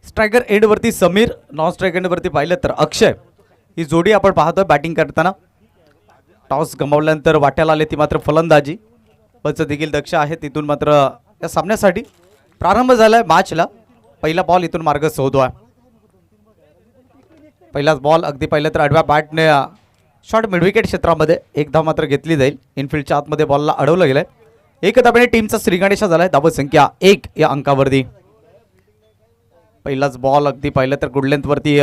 Striker end वरती Sameer, non striker end वरती पाहिलं तर अक्षय, ही जोडी आपण पाहतोय बॅटिंग करताना. टॉस गमावल्यानंतर वाट्याला आले ती मात्र फलंदाजी. पंच देखील दक्ष आहे. तिथून मात्र या सामन्यासाठी प्रारंभ झालाय मॅचला. पहिला बॉल इथून मार्ग शोधतोय. पहिलाच बॉल अगदी पाहिलं तर आडव्या बॅटने शॉर्ट मिड विकेट क्षेत्रामध्ये एक धाव मात्र घेतली जाईल. इनफिल्डच्या आतमध्ये बॉलला अडवलं गेलंय. एक धावेने टीमचा श्रीगणेशा झालाय. धाव संख्या 1 या अंकावरती. पहिलाच बॉल अगदी पाहिलं तर गुड लेंथ वरती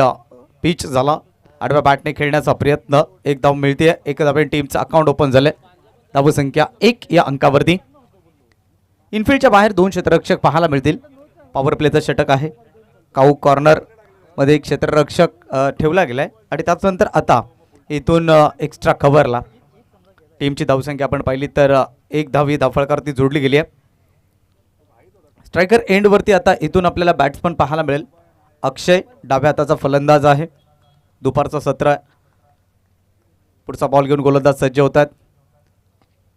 पिच झाला. आडव्या बॅटने खेळण्याचा प्रयत्न. एक धाव मिळते. एक धावेने टीमचं अकाउंट ओपन झालंय. धाव संख्या 1 या अंकावरती. इनफिल्डच्या बाहेर 2 क्षेत्ररक्षक पाहायला मिळतील. पॉवर प्लेचं षटक आहे. काऊ कॉर्नर मध्ये एक क्षेत्ररक्षक ठेवला गेलाय आणि त्यानंतर आता इथून एक्स्ट्रा कव्हरला टीमची धावसंख्या आपण पाहिली तर 1 धाव ही धावफळकावरती जोडली गेली आहे. स्ट्रायकर एंड वरती आता इथून आपल्याला बॅट्समन पाहायला मिळेल. अक्षय डाव्या हाताचा फलंदाज आहे. दुपारचं सत्र आहे. पुढचा बॉल घेऊन गोलंदाज सज्ज होतात.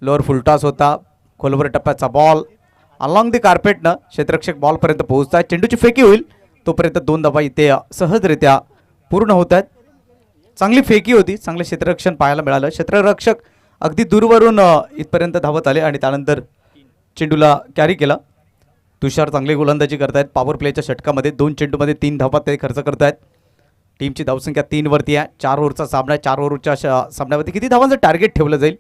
लोअर फुलटॉस होता. खोलवर टप्प्याचा बॉल अलॉंग दी कार्पेटनं क्षेत्ररक्षक बॉलपर्यंत पोहोचतात. चेंडूची फेकी होईल तोपर्यंत 2 धावा इथे सहजरित्या पूर्ण होत आहेत. चांगली फेकी होती. चांगले क्षेत्ररक्षण पाहायला मिळालं. क्षेत्ररक्षक अगदी दूरवरून इथपर्यंत धावत आले आणि त्यानंतर चेंडूला कॅरी केला. तुषार चांगली गोलंदाजी करतायत. पॉवर प्लेच्या षटकामध्ये 2 चेंडूमध्ये 3 धावा ते खर्च करतायत. टीमची धावसंख्या 3 वरती आहे. 4 ओव्हरचा सामना आहे. 4 ओव्हरच्या सामन्यामध्ये किती धावांचं टार्गेट ठेवलं जाईल?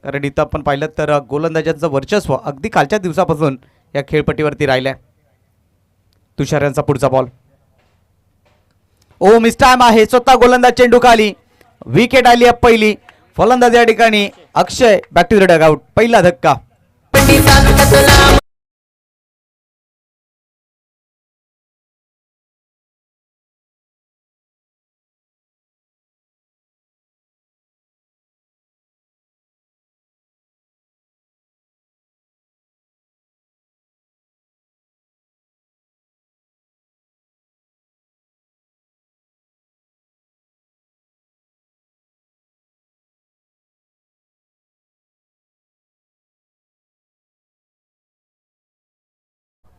कारण इथं आपण पाहिलं तर गोलंदाजांचं वर्चस्व अगदी कालच्या दिवसापासून या खेळपट्टीवरती राहिलंय. तुषार यांचा पुढचा बॉल ओ मिस टाइम आहे. स्वतः गोलंदाज चेंडू खाली. विकेट आली आहे पहिली. फलंदाज या ठिकाणी Akshay. Back to the dugout. पहिला धक्का.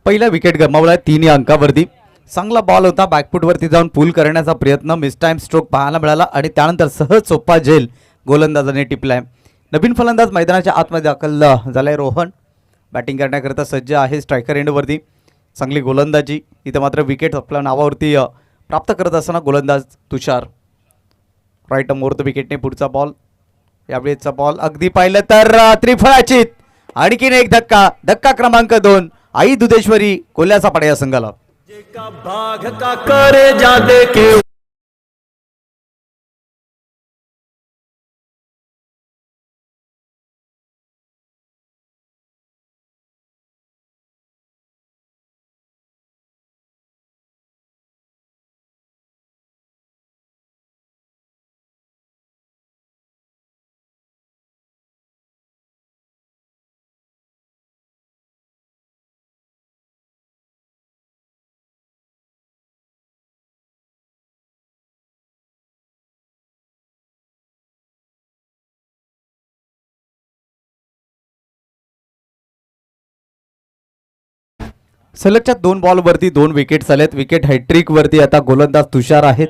पहिला विकेट गमावला 3 या अंकावरती. चांगला बॉल होता. बॅकफुटवरती जाऊन पूल करण्याचा प्रयत्न. मिस टाइम स्ट्रोक पाहायला मिळाला आणि त्यानंतर सहज सोपा झेल गोलंदाजाने टिपलाय. नवीन फलंदाज मैदानाच्या आतमध्ये दाखल झालाय. रोहन बॅटिंग करण्याकरता सज्ज आहे. स्ट्रायकर एंडवरती चांगली गोलंदाजी. इथं मात्र विकेट आपल्या नावावरती प्राप्त करत असताना गोलंदाज तुषार. राईट मोर द विकेटने पुढचा बॉल. यावेळेचा बॉल अगदी पाहिलं तर त्रिफळाचीत. आणखीन एक धक्का. धक्का क्रमांक 2. आई दुधेश्वरी कोल्ह्याचा पाडा या संघाला. सलगच्या 2 बॉलवरती 2 विकेट्स आलेत. विकेट हॅट्रिक वरती आता गोलंदाज तुषार आहेत.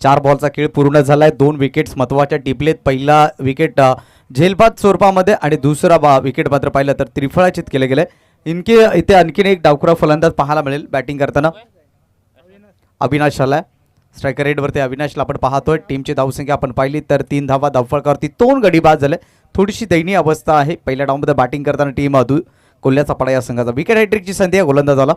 4 बॉलचा खेळ पूर्ण झालाय. 2 विकेट्स महत्त्वाच्या टिपलेत. पहिला विकेट झेलबाद स्वरूपामध्ये आणि दुसरा विकेट मात्र पाहिलं तर त्रिफळाचित केले गेले. इथे आणखीन एक डावखुरा फलंदाज पाहायला मिळेल बॅटिंग करताना. अविनाश आलाय. स्ट्रायकर रेडवरती अविनाशला आपण पाहतोय. टीमची धावसंख्या आपण पाहिली तर 3 धावा. धावफळकावरती 2 गडी बाद झाले. थोडीशी दयनीय अवस्था आहे. पहिल्या डावमध्ये बॅटिंग करताना टीम कोल्ह्याचा पाडा या संघाचा. विकेट हॅट्रिकची संधी आहे गोलंदाजाला.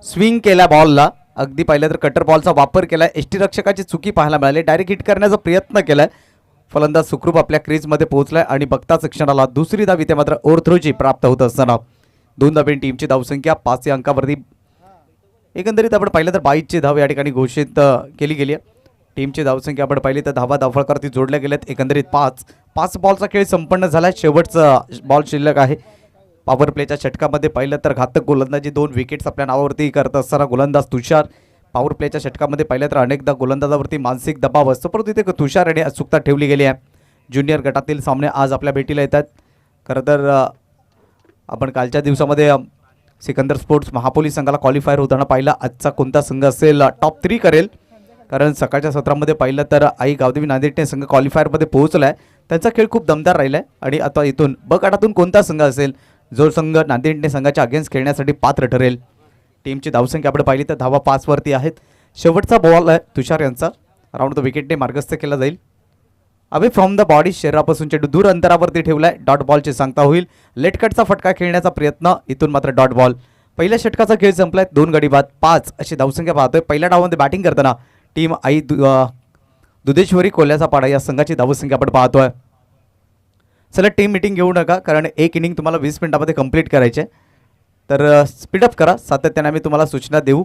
स्विंग केल्या बॉलला. अगदी पाहिलं तर कटर बॉलचा वापर केलाय. एसटी रक्षकाची चुकी पाहायला मिळाली. डायरेक्ट हिट करण्याचा प्रयत्न केलाय. फलंदाज सुखरूप आपल्या क्रीजमध्ये पोहोचलाय आणि बघताच क्षणाला दुसरी धाव इथे मात्र ओव्हरथ्रोची प्राप्त होत असताना 2 धावेंनी टीमची धावसंख्या 5 या अंकावरती. एकंदरीत आपण पाहिलं तर 22ची धाव या ठिकाणी घोषित केली गेली आहे. टीमची धावसंख्या आपण पाहिली तर धावा धावफळकावरती जोडल्या गेल्यात. एकंदरीत 5 बॉलचा खेळ संपन्न झाला. शेवटचा बॉल शिल्लक आहे. पॉवर प्लेच्या षटकामध्ये पाहिलं तर घातक गोलंदाजी 2 विकेट्स आपल्या नावावरती करत असताना गोलंदाज तुषार पॉवर प्लेच्या षटकामध्ये पाहिलं तर अनेकदा गोलंदाजावरती मानसिक दबाव असतो, परंतु इथे तुषार आणि अचूकता ठेवली गेली आहे. ज्युनियर गटातील सामने आज आपल्या भेटीला येतात. खरं तर आपण कालच्या दिवसामध्ये सिकंदर स्पोर्ट्स महापोली संघाला क्वालिफायर होताना पाहिला. आजचा कोणता संघ असेल टॉप 3 करेल, कारण सकाळच्या सत्रामध्ये पाहिलं तर आई गावदेवी नांदेडने संघ क्वालिफायरमध्ये पोहोचला आहे. त्यांचा खेळ खूप दमदार राहिला आहे आणि आता इथून ब गटातून कोणता संघ असेल जो संघ नांदेडने संघाच्या अगेन्स्ट खेळण्यासाठी पात्र ठरेल. टीमची धावसंख्या आपण पाहिली तर धावा 5 वरती आहेत. शेवटचा बॉल आहे तुषार यांचा, राऊंड द विकेटने मार्गस्थ केला जाईल. अवे फ्रॉम द बॉडी, शरीरापासून चेंडू दूर अंतरावरती ठेवलाय. डॉट बॉलची सांगता होईल. लेट कटचा फटका खेळण्याचा प्रयत्न, इथून मात्र डॉट बॉल. पहिल्या षटकाचा खेळ संपलाय. 2 गडी बाद 5 अशी धावसंख्या पाहतोय. पहिल्या डावामध्ये बॅटिंग करताना टीम आई दुधेश्वरी कोल्ह्याचा पाडा या संघाची धावसंख्या आपण पाहतोय. चला टीम मीटिंग घेऊ नका, कारण एक इनिंग तुम्हाला 20 मिनिटामध्ये कंप्लीट करायचे, तर स्पीडअप करा. सातत्याने आम्ही तुम्हाला सूचना देऊ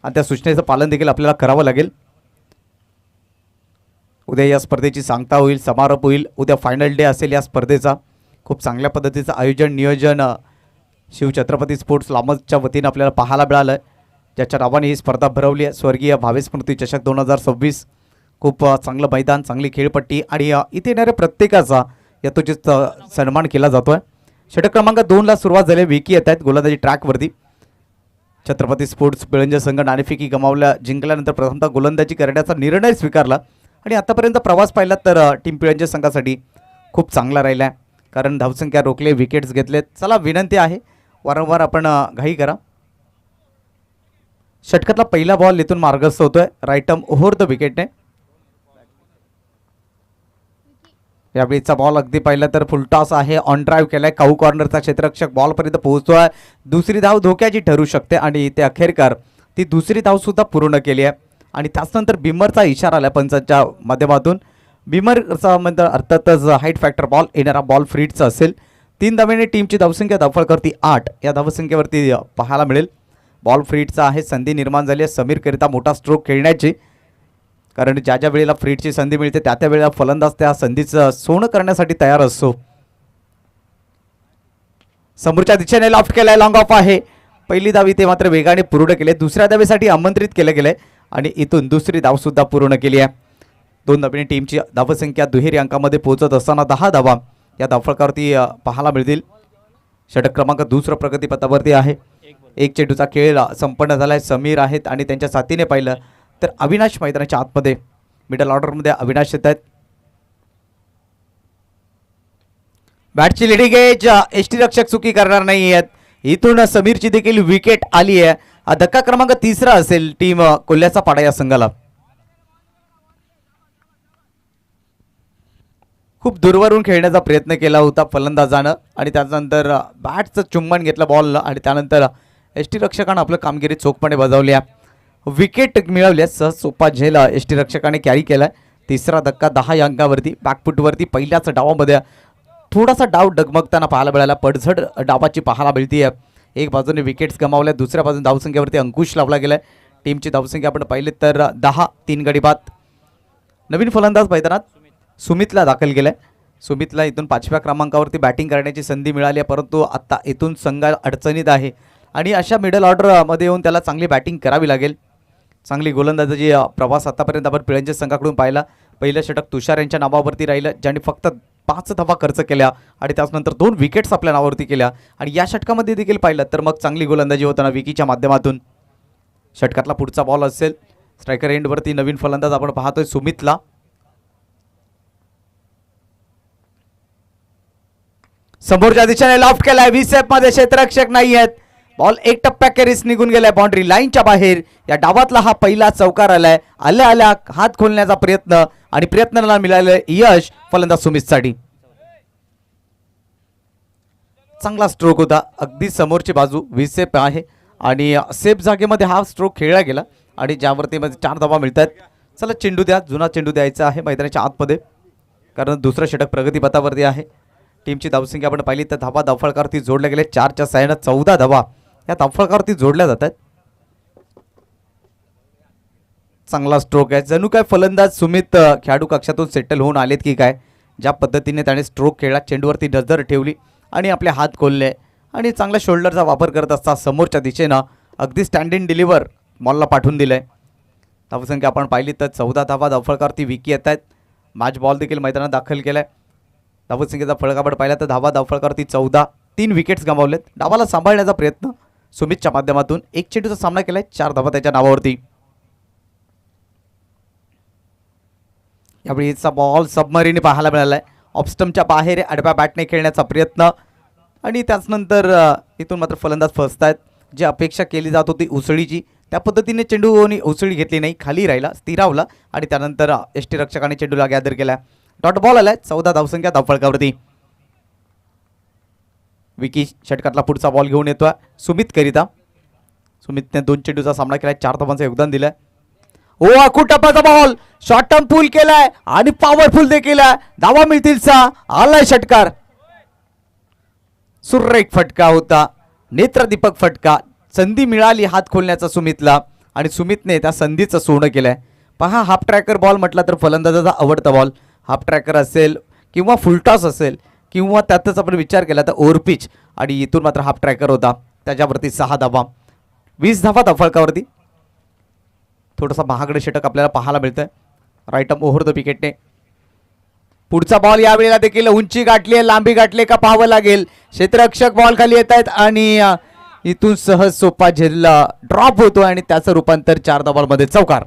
आणि त्या सूचनेचं पालन देखील आपल्याला करावं लागेल. उद्या या स्पर्धेची सांगता होईल, समारोप होईल. उद्या फायनल डे असेल या स्पर्धेचा. खूप चांगल्या पद्धतीचं आयोजन नियोजन शिवछत्रपती स्पोर्ट्स लामजच्या वतीनं आपल्याला पाहायला मिळालं आहे, ज्याच्या नावाने ही स्पर्धा भरवली आहे. स्वर्गीय भावे स्मृती चषक 2026. खूप चांगलं मैदान, चांगली खेळपट्टी आणि इथे येणाऱ्या प्रत्येकाचा यथोचित सन्मान केला जातो आहे. षटक क्रमांक 2ला सुरुवात झाली. विकी येत आहेत गोलंदाजी ट्रॅकवरती. छत्रपती स्पोर्ट्स पिळंज संघ नाणेफेकी जिंकल्यानंतर प्रथमतः गोलंदाजी करण्याचा निर्णय स्वीकारला आणि आतापर्यंत प्रवास पाहिला तर टीम पिळंज संघासाठी खूप चांगला राहिला आहे, कारण धावसंख्या रोखले, विकेट्स घेतलेत. चला विनंती आहे वारंवार आपण घाई करा. षटकातला पहिला बॉल इथून मार्गस्थ होतोय राईटम ओव्हर द विकेटने. यावेळीचा बॉल अगदी पाहिला तर फुलटॉस आहे. ऑन ड्राईव्ह केलाय. काऊ कॉर्नरचा क्षेत्ररक्षक बॉलपर्यंत पोहोचतोय. दुसरी धाव धोक्याची ठरू शकते आणि इथे अखेरकार ती दुसरी धाव सुद्धा पूर्ण केली आहे आणि त्याचनंतर बिमरचा इशारा आला पंचांच्या माध्यमातून. बिमरचा म्हणजे अर्थातच हाईट फॅक्टर बॉल, येणारा बॉल फ्रीडचा असेल. 3 धावेने टीमची धावसंख्या धावफलकावरती 8 या धावसंख्येवरती पाहायला मिळेल. बॉल फ्रीडचा आहे. संधी निर्माण झाली आहे समीरकरिता मोठा स्ट्रोक खेळण्याची, कारण ज्या ज्या वेळेला फ्रीडची संधी मिळते त्या त्या वेळेला फलंदाज त्या संधीचं सोनं करण्यासाठी तयार असतो. समोरच्या दिशेने लॉफ्ट केलाय. लॉंग ऑफ आहे. पहिली धाव इथे मात्र वेगाने पूर्ण केले. दुसऱ्या धावेसाठी आमंत्रित केलं गेलंय आणि इथून दुसरी धाव सुद्धा पूर्ण केली आहे. 2 धावेने टीमची धावसंख्या दुहेरी अंकामध्ये पोहोचत असताना 10 धावा या धावफलकावरती पाहायला मिळतील. षटक क्रमांक 2 प्रगतीपथावरती आहे. एक चेंडूचा खेळ संपन्न झालाय. समीर आहेत आणि त्यांच्या साथीने पाहिलं तर अविनाश मैदानाच्या आतमध्ये मिडल ऑर्डरमध्ये अविनाश येत आहेत. बॅटची लिडिंग एज, यष्टीरक्षक चुकी करणार नाही आहेत. इथून समीरची देखील विकेट आली आहे. धक्का क्रमांक 3 असेल टीम कोल्ह्याचा पाडा या संघाला. खूप दूरवरून खेळण्याचा प्रयत्न केला होता फलंदाजानं आणि त्यानंतर बॅटचं चुंबन घेतलं बॉलला आणि त्यानंतर यष्टीरक्षकानं आपलं कामगिरी चोखपणे बजावली आहे. विकेट मिळवल्या. सहज सोपा झेल यष्टीरक्षकाने कॅरी केलाय. 3रा धक्का 10 या अंकावरती. बॅकफुटवरती पहिल्याच डावामध्ये थोडासा डाव डगमगताना पाहायला मिळाला. पडझड डावाची पाहायला मिळते आहे. एक बाजूने विकेट्स गमावल्या, दुसऱ्या बाजूने धावसंख्येवरती अंकुश लावला गेलाय. टीमची धावसंख्या आपण पाहिली तर 10. 3 गडी बाद. नवीन फलंदाज मैदानात सुमितला दाखल केलाय. सुमितला इथून 5व्या क्रमांकावरती बॅटिंग करण्याची संधी मिळाली आहे, परंतु आता इथून संघ अडचणीत आहे आणि अशा मिडल ऑर्डरमध्ये येऊन त्याला चांगली बॅटिंग करावी लागेल. चांगली गोलंदाजी प्रवास आतापर्यंत आपण पिळंज संघाकडून पाहिला. पहिलं षटक तुषार यांच्या नावावरती राहिलं, ज्यांनी फक्त 5 धावा खर्च केल्या आणि त्यानंतर 2 विकेट्स आपल्या नावावरती केल्या आणि या षटकामध्ये देखील पाहिलं तर मग चांगली गोलंदाजी होताना विकीच्या माध्यमातून. षटकातला पुढचा बॉल असेल. स्ट्रायकर एंडवरती नवीन फलंदाज आपण पाहतोय सुमितला. समोरच्या दिशेने लॉफ्ट केलाय. 20 मध्ये क्षेत्ररक्षक नाही आहेत. बॉल एक टप्प्याखेरीज निघून गेलाय बाउंड्री लाईनच्या बाहेर. या डावातला हा पहिला चौकार आलाय. आल्या हात खोलण्याचा प्रयत्न आणि प्रयत्नाला मिळाले यश फलंदाज सुमितसाठी. चांगला स्ट्रोक होता. अगदी समोरची बाजू 20 सेफ आहे आणि सेफ जागेमध्ये हा स्ट्रोक खेळला गेला आणि ज्यावरती 4 धावा मिळतात. चला चेंडू द्या. जुना चेंडू द्यायचा आहे मैदानाच्या आतमध्ये, कारण दुसरं षटक प्रगतीपथावरती आहे. टीमची धावसंख्या आपण पाहिली तर धावा धावफलकावरती जोडल्या गेले. 4च्या साह्यानं 14 धावा या धावफलकावरती जोडल्या जातात. चांगला स्ट्रोक आहे. जणू काय फलंदाज सुमित खेळाडू कक्षातून सेटल होऊन आलेत की काय. ज्या पद्धतीने त्याने स्ट्रोक खेळला, चेंडूवरती नजर ठेवली आणि आपले हात खोलले आणि चांगला शोल्डरचा वापर करत असता समोरच्या दिशेनं अगदी स्टँड इन डिलिव्हर बॉलला पाठवून दिलंय. धावसंख्या आपण पाहिली तर 14 धावा धावफलकावरती विकी येत आहेत. मॅच बॉल देखील मैदानात दाखल केलाय. धावसंख्येचा फलक आपण पाहिला तर धावा धावफलकावरती 14, 3 विकेट्स गमावलेत. डावाला सांभाळण्याचा प्रयत्न सुमितच्या माध्यमातून, एक चेंडूचा सामना केलाय, 4 धावा त्याच्या नावावरती. यावेळीचा बॉल सबमरीने पाहायला मिळालाय. ऑफस्टमच्या बाहेर आडव्या बॅटने खेळण्याचा प्रयत्न आणि त्याचनंतर इथून मात्र फलंदाज फसतायत. जी अपेक्षा केली जात होती उसळीची त्या पद्धतीने चेंडूने उसळी घेतली नाही, खाली राहिला, स्थिरावला आणि त्यानंतर यष्टीरक्षकाने चेंडूला गॅदर केला. डॉट बॉल आलाय. 14 धावसंख्या धावफलकावरती. विकी षटकातला पुढचा बॉल घेऊन येतोय सुमित करिता. सुमितने 2 चेंडूचा सामना केलाय, 4 धावांचं योगदान दिलंय. ओ अकुटप्पाचा बॉल शॉर्ट टर्म पूल केलाय आणि पॉवरफुल देखील आहे. धावा मिळतील सा. आलाय षटकार. सुरेख फटका होता, नेत्रदीपक फटका. संधी मिळाली हात खोलण्याचा सुमितला आणि सुमितने त्या संधीचं सोनं केलंय. पहा, हाफ ट्रॅकर बॉल म्हटला तर फलंदाजाचा आवडता बॉल. हाफ ट्रॅकर असेल किंवा फुलटॉस असेल किंवा त्यातच आपण विचार केला तर ओव्हरपिच, आणि इथून मात्र हाफ ट्रॅकर होता. त्याच्यावरती 6 धावा, 20 धावा धावफलकावरती. थोडासा महागडे षटक आपल्याला पाहायला मिळतंय राईट आर्म ओव्हर द विकेटने. पुढचा बॉल यावेळेला देखील उंची गाठली आहे, लांबी गाठली का पाहावं लागेल. क्षेत्ररक्षक बॉल खाली येत आहेत आणि इथून सहज सोपा झेल ड्रॉप होतो आणि त्याचं रूपांतर 4 धावांमध्ये चौकार.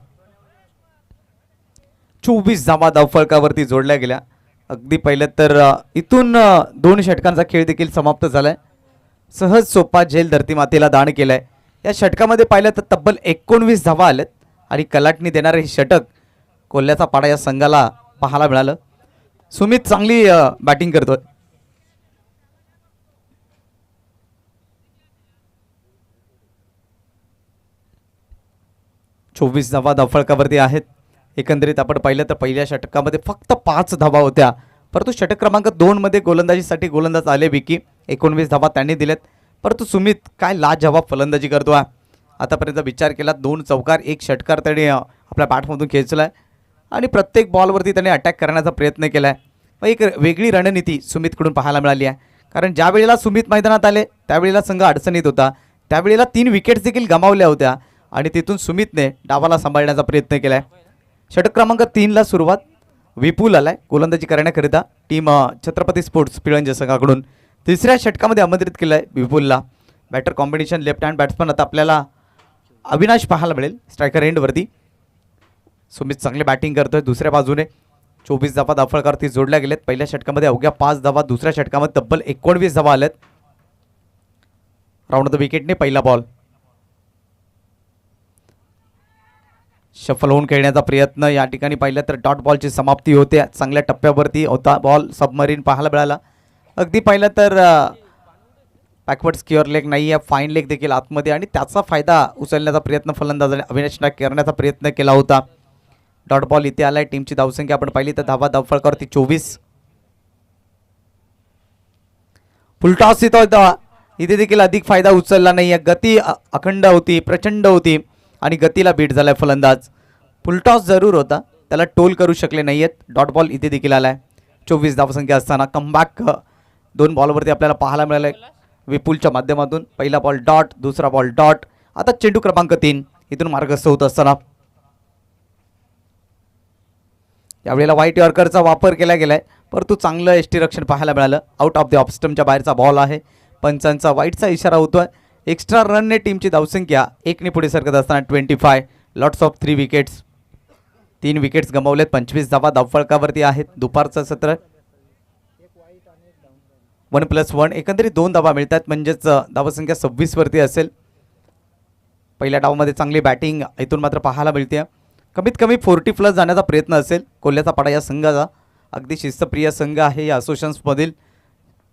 24 धावा धावफलकावरती जोडल्या गेल्या. अगदी पहिलं तर इथून 2 षटकांचा खेळ देखील समाप्त झालाय. सहज सोपा झेल धरती मातेला दान केलाय. या षटकामध्ये पाहिलं तर तब्बल 19 धावा आल्यात आणि कलाटणी देणारे हे षटक कोल्ह्याचा पाडा या संघाला पाहायला मिळालं. सुमित चांगली बॅटिंग करतोय. चोवीस धावा धावफलकावरती आहेत. एकंदरीत आपण पाहिलं तर पहिल्या षटकामध्ये फक्त 5 धावा होत्या, परंतु षटक क्रमांक 2 मध्ये गोलंदाजीसाठी गोलंदाज आले विकी. 19 धावा त्यांनी दिलेत. परंतु सुमित काय लाजवाब फलंदाजी करतोय. आतापर्यंत विचार केला 2 चौकार 1 षटकार त्याने आपल्या बॅटमधून खेचलाय आणि प्रत्येक बॉलवरती त्याने अटॅक करण्याचा प्रयत्न केलाय. एक वेगळी रणनीती सुमितकडून पाहायला मिळाली आहे. कारण ज्या वेळेला सुमित मैदानात आले त्यावेळेला संघ अडचणीत होता. त्यावेळेला 3 विकेट्स देखील गमावल्या होत्या आणि तिथून सुमितने डावाला सांभाळण्याचा प्रयत्न केलाय. षटक क्रमांक 3 ला सुरुवात. विपुल आलाय गोलंदाजी करण्याकरिता टीम छत्रपती स्पोर्ट्स पिळंज संघाकडून. तिसऱ्या षटकामध्ये आमंत्रित केलंय विपुलला. Batter combination left hand batsman आता आपल्याला अविनाश पाहायला मिळेल स्ट्रायकर एंडवरती. सुमित चांगली बॅटिंग करतोय. दुसऱ्या बाजूने 24 धावा धावफलकावरती जोडल्या गेलेत. पहिल्या षटकामध्ये अवघ्या 5 धावा, दुसऱ्या षटकामध्ये तब्बल 19 धावा आल्यात. राऊंड द विकेटने पहिला बॉल. शफल होऊन खेळण्याचा प्रयत्न या ठिकाणी पाहिलं तर डॉट बॉलची समाप्ती होते. चांगल्या टप्प्यावरती होता बॉल. सबमरीन पाहायला मिळाला. अगदी पाहिलं तर बॅकवर्ड स्क्युअर लेग नाही आहे, फाईन लेग देखील आतमध्ये आणि त्याचा फायदा उचलण्याचा प्रयत्न फलंदाजाने अविनाश नाईक करण्याचा प्रयत्न केला होता. डॉट बॉल इथे आलाय. टीमची धावसंख्या आपण पाहिली तर धावा धावफलकावरती 24. फुलटॉस इथं होता, इथे देखील अधिक फायदा उचलला नाही आहे. गती अखंड होती, प्रचंड होती आणि गतीला बीट झालाय फलंदाज. फुलटॉस जरूर होता, त्याला टोल करू शकले नाही आहेत. डॉट बॉल इथे देखील आलाय. 24 धावसंख्या असताना कमबॅक 2 बॉलवरती आपल्याला पाहायला मिळालंय विपुलच्या माध्यमातून. पहिला बॉल डॉट, दुसरा बॉल डॉट. आता चेंडू क्रमांक 3 इथून मार्गस्थ होत असताना यावेळेला व्हाईट यॉर्करचा वापर केला गेलाय, परंतु चांगलं यष्टीरक्षण पाहायला मिळालं. आउट ऑफ द ऑफ स्टंपच्या बाहेरचा बॉल आहे. पंचांचा व्हाईटचा इशारा होतोय. एक्स्ट्रा रनने टीमची धावसंख्या 1 ने पुढे सरकत असताना 25. Lots of 3 wickets. 3 विकेट्स गमावलेत. 25 धावा धावफलकावरती आहेत. दुपारचं सत्र 1+1 एकंदरीत 2 धावा मिळतात, म्हणजेच धावसंख्या 26 वरती असेल. पहिल्या डावामध्ये चांगली बॅटिंग इथून मात्र पाहायला मिळते. कमीत कमी 40+ जाण्याचा प्रयत्न असेल कोल्ह्याचा पाडा या संघाचा. अगदी शिस्तप्रिय संघ आहे या असोसिएशन्समधील.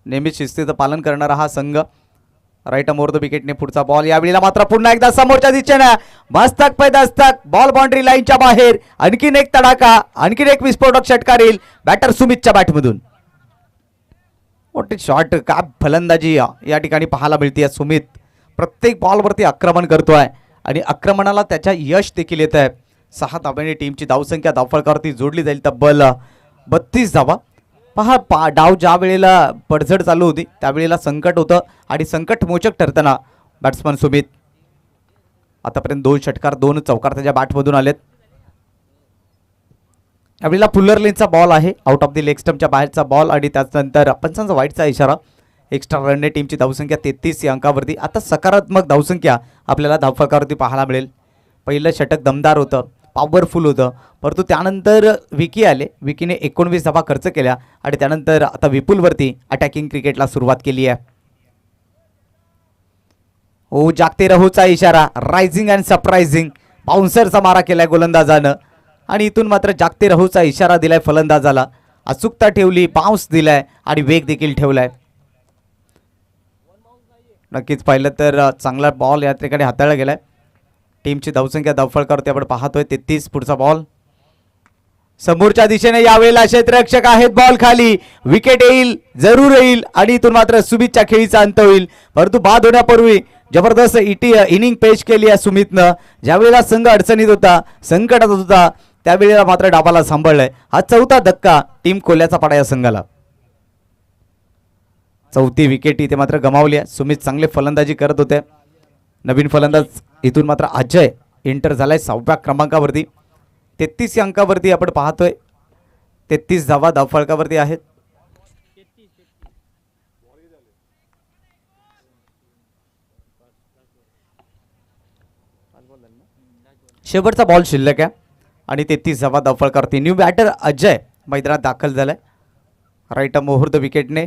नेहमीच शिस्तीचं पालन करणारा हा संघ. राईट आर्म ओव्हर द विकेटने पुढचा बॉल. यावेळेला मात्र पुन्हा एकदा समोरच्या दिशेने मस्तक पे दस्तक. बॉल बाउंड्री लाईनच्या बाहेर. आणखीन एक तडाखा, आणखीन एक विस्फोटक षटकार येईल बॅटर सुमितच्या बॅटमधून. मोठे शॉट, का फलंदाजी या ठिकाणी पाहायला मिळते. सुमित प्रत्येक बॉलवरती आक्रमण करतोय आणि आक्रमणाला त्याच्या यश देखील येत आहे. 6 धाब्याने टीमची धावसंख्या धावफलकावरती जोडली जाईल. तब्बल 32 धावा. पहा डाव ज्या वेळेला पडझड चालू होती त्यावेळेला संकट होतं आणि संकट मोचक ठरताना बॅट्समन सुमित. आतापर्यंत 2 षटकार 2 चौकार त्याच्या बॅटमधून आलेत. आपल्याला फुलर लेनचा बॉल आहे, आउट ऑफ द लेग स्टंपच्या बाहेरचा बॉल आणि त्यानंतर पंचांचा वाईटचा इशारा. एक्स्ट्रा रनने टीमची धावसंख्या 33 या अंकावरती. आता सकारात्मक धावसंख्या आपल्याला धावफलकावरती पाहायला मिळेल. पहिलं षटक दमदार होतं, पॉवरफुल होतं, परंतु त्यानंतर विकी आले. विकीने 19 धावा खर्च केल्या आणि त्यानंतर आता विपुलवरती अटॅकिंग क्रिकेटला सुरुवात केली आहे. ओ जागते रहूचा इशारा, रायझिंग अँड सरप्रायझिंग. बाउन्सरचा मारा केलाय गोलंदाजानं आणि इथून मात्र जागते रहूचा इशारा दिलाय फलंदाजाला. अचूकता ठेवली, बाउन्स दिलाय आणि वेग देखील ठेवलाय. नक्कीच पाहिलं तर चांगला बॉल या ठिकाणी हाताळला गेलाय. टीमची धावसंख्या धावफलकावरती आपण पाहतोय 33. पुढचा बॉल समोरच्या दिशेने यावेळेला क्षेत्ररक्षक आहेत, बॉल खाली, विकेट येईल, जरूर येईल आणि इथून मात्र सुमितच्या खेळीचा अंत होईल. परंतु बाद होण्यापूर्वी जबरदस्त इनिंग पेश केली आहे सुमितनं. ज्यावेळेला संघ अडचणीत होता, संकटात होता, त्यावेळेला मात्र डाबाला सांभाळलाय. हा 4था धक्का टीम कोल्ह्याचा पाडा या संघाला. 4थी विकेट इथे मात्र गमावली आहे. सुमित चांगले फलंदाजी करत होते. नवीन फलंदाज इथून मात्र अजय एंटर झालाय 6व्या क्रमांकावरती. 33 अंकावरती आपण पाहतोय. 33 धावा धावफलकावरती आहेत. शेवटचा बॉल शिल्लक आहे आणि 33 धावा धावफलकावरती. न्यू बॅटर अजय मैदानात दाखल झालाय राईट मुहूर्त विकेटने.